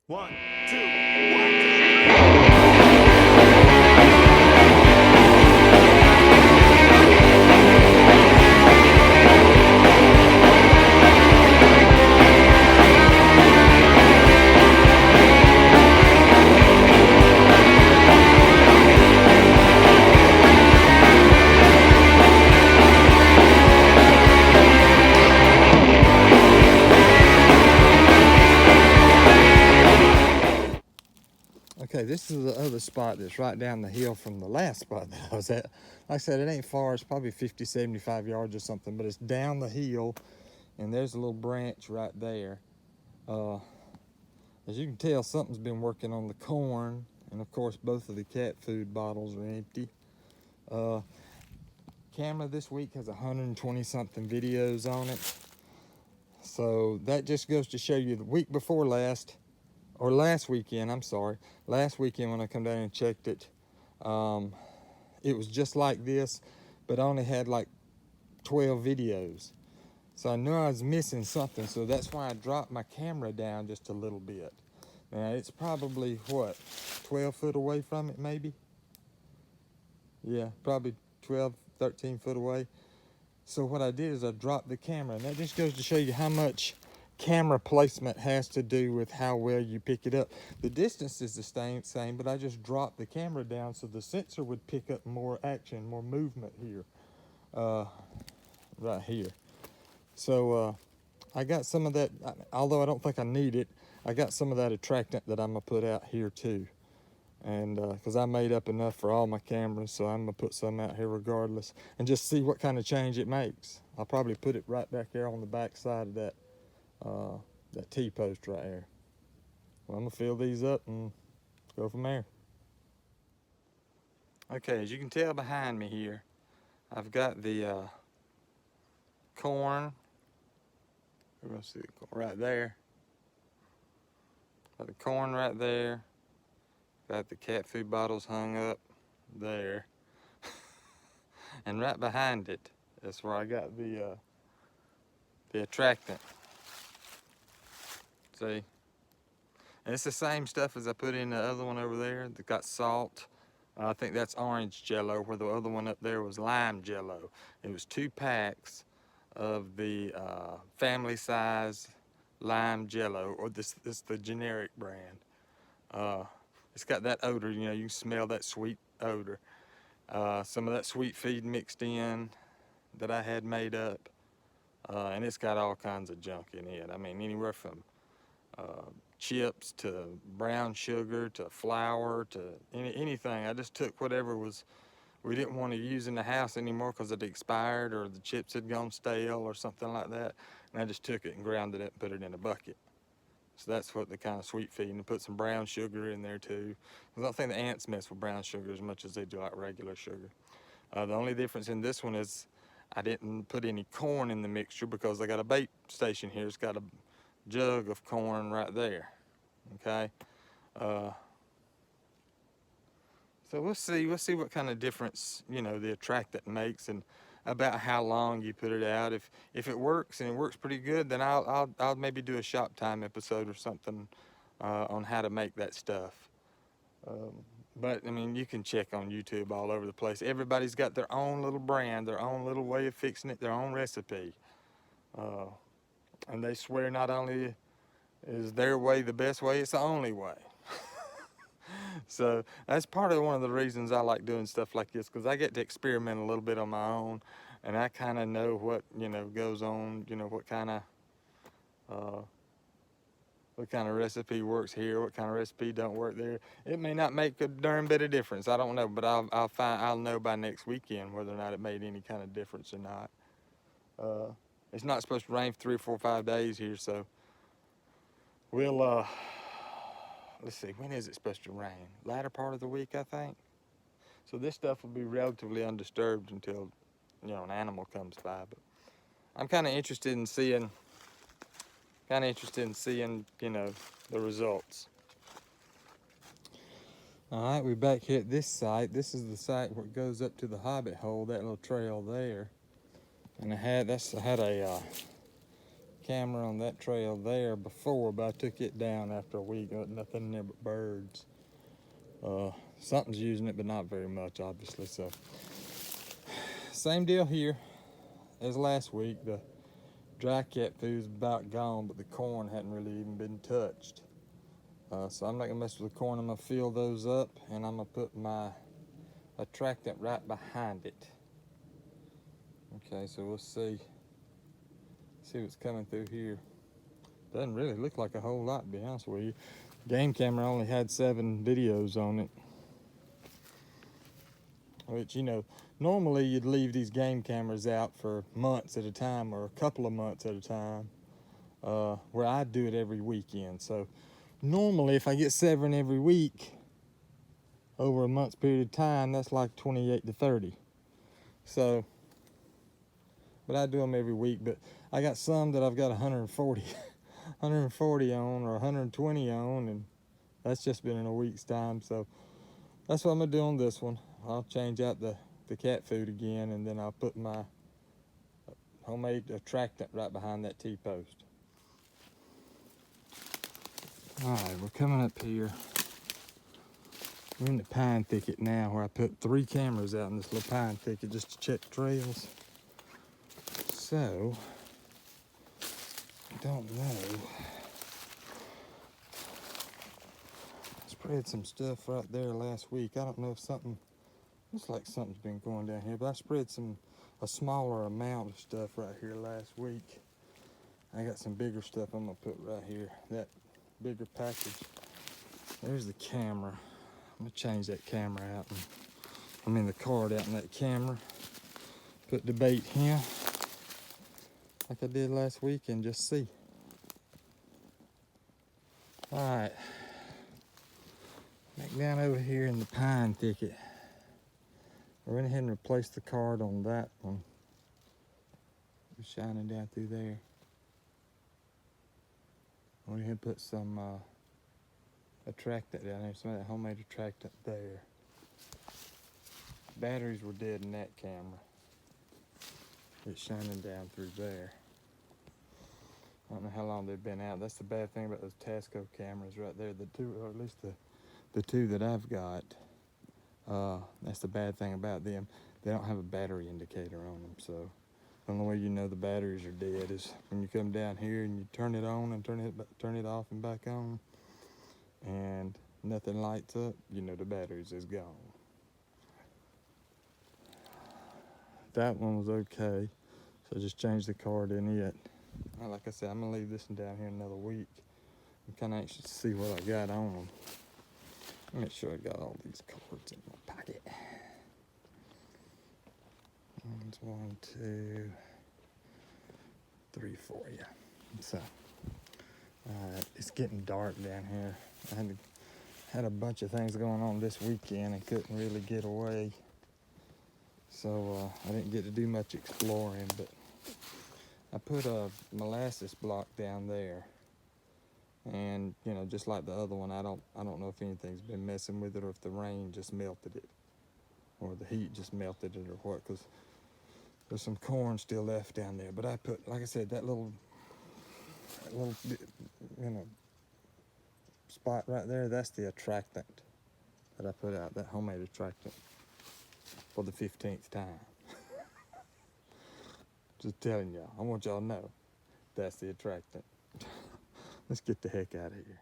One, two, one, two, three. Okay, this is the other spot that's right down the hill from the last spot that I was at. Like I said, it ain't far. It's probably 50, 75 yards or something, but it's down the hill, and there's a little branch right there. As you can tell, something's been working on the corn, and of course, both of the cat food bottles are empty. Camera this week has 120 something videos on it. So that just goes to show you the week before last, or last weekend, I'm sorry. Last weekend when I come down and checked it, it was just like this, but I only had like 12 videos. So I knew I was missing something, so that's why I dropped my camera down just a little bit. Now it's probably, what, 12 foot away from it maybe? Yeah, probably 12, 13 foot away. So what I did is I dropped the camera, and that just goes to show you how much camera placement has to do with how well you pick it up. The distance is the same, but I just dropped the camera down so the sensor would pick up more action, more movement here, right here. So I got some of that, although I don't think I need it, I got some of that attractant that I'm gonna put out here too. And because I made up enough for all my cameras, so I'm gonna put some out here regardless and just see what kind of change it makes. I'll probably put it right back there on the back side of that that T-post right there. Well, I'm gonna fill these up and go from there. Okay, as you can tell behind me here, I've got the corn. We're gonna see it right there. Got the corn right there. Got the cat food bottles hung up there. And right behind it, that's where I got the attractant. See? And it's the same stuff as I put in the other one over there that got salt. I think that's orange jello, where the other one up there was lime jello. It was 2 packs of the family size lime jello, or this the generic brand. It's got that odor, you know, you can smell that sweet odor. Some of that sweet feed mixed in that I had made up. And it's got all kinds of junk in it. I mean, anywhere from chips to brown sugar to flour to anything. I just took whatever we didn't want to use in the house anymore because it expired or the chips had gone stale or something like that. And I just took it and ground it up and put it in a bucket. So that's what the kind of sweet feed, and put some brown sugar in there too. I don't think the ants mess with brown sugar as much as they do like regular sugar. The only difference in this one is I didn't put any corn in the mixture because I got a bait station here. It's got a jug of corn right there. Okay. So we'll see what kind of difference, you know, the attractant makes, and about how long you put it out. If it works and it works pretty good, then I'll maybe do a shop time episode or something on how to make that stuff. But I mean, you can check on YouTube all over the place. Everybody's got their own little brand, their own little way of fixing it, their own recipe. And they swear not only is their way the best way, it's the only way. So that's part of one of the reasons I like doing stuff like this, because I get to experiment a little bit on my own, and I kind of know what, you know, goes on, you know, what kind of recipe works here, what kind of recipe don't work there. It may not make a darn bit of difference, I don't know, but I'll know by next weekend whether or not it made any kind of difference or not. It's not supposed to rain for 3, 4, 5 days here, so we'll let's see, when is it supposed to rain? Latter part of the week, I think. So this stuff will be relatively undisturbed until, you know, an animal comes by. But I'm kind of interested in seeing, you know, the results. All right, we're back here at this site. This is the site where it goes up to the hobbit hole, that little trail there. And I had a camera on that trail there before, but I took it down after a week. Nothing in there but birds. Something's using it, but not very much, obviously. So, same deal here as last week. The dry cat food's about gone, but the corn hadn't really even been touched. So I'm not gonna mess with the corn. I'm gonna fill those up, and I'm gonna put my attractant right behind it. Okay, so we'll see what's coming through here. Doesn't really look like a whole lot, to be honest with you. Game camera only had 7 videos on it, which, you know, normally you'd leave these game cameras out for months at a time or a couple of months at a time, where I do it every weekend. So normally if I get 7 every week over a month's period of time, that's like 28 to 30. So, but I do them every week. But I got some that I've got 140 140 on or 120 on, and that's just been in a week's time. So that's what I'm gonna do on this one. I'll change out the cat food again, and then I'll put my homemade attractant right behind that T-post. All right, we're coming up here. We're in the pine thicket now, where I put 3 cameras out in this little pine thicket just to check trails. So, I don't know. I spread some stuff right there last week. I don't know if something, looks like something's been going down here, but I spread a smaller amount of stuff right here last week. I got some bigger stuff I'm gonna put right here, that bigger package. There's the camera. I'm gonna change that camera out, the card out in that camera. Put the bait here, like I did last week, and just see. All right, back down over here in the pine thicket. I went ahead and replaced the card on that one. It's shining down through there. I went ahead and put some attractant down there, some of that homemade attractant there. Batteries were dead in that camera. It's shining down through there. I don't know how long they've been out. That's the bad thing about those Tasco cameras right there. The 2, or at least the 2 that I've got. That's the bad thing about them. They don't have a battery indicator on them. So the only way you know the batteries are dead is when you come down here and you turn it on and turn it off and back on, and nothing lights up, you know the batteries is gone. That one was okay, so I just changed the card in it. Now, like I said, I'm gonna leave this one down here another week. I'm kind of anxious to see what I got on them. Make sure I got all these cards in my pocket. 1, 2, 3, 4, yeah. So, it's getting dark down here. I had a bunch of things going on this weekend and couldn't really get away. So I didn't get to do much exploring, but I put a molasses block down there. And, you know, just like the other one, I don't know if anything's been messing with it, or if the rain just melted it, or the heat just melted it, or what, because there's some corn still left down there. But I put, like I said, that little spot right there, that's the attractant that I put out, that homemade attractant, for the 15th time. Just telling y'all, I want y'all to know, that's the attractant. Let's get the heck out of here.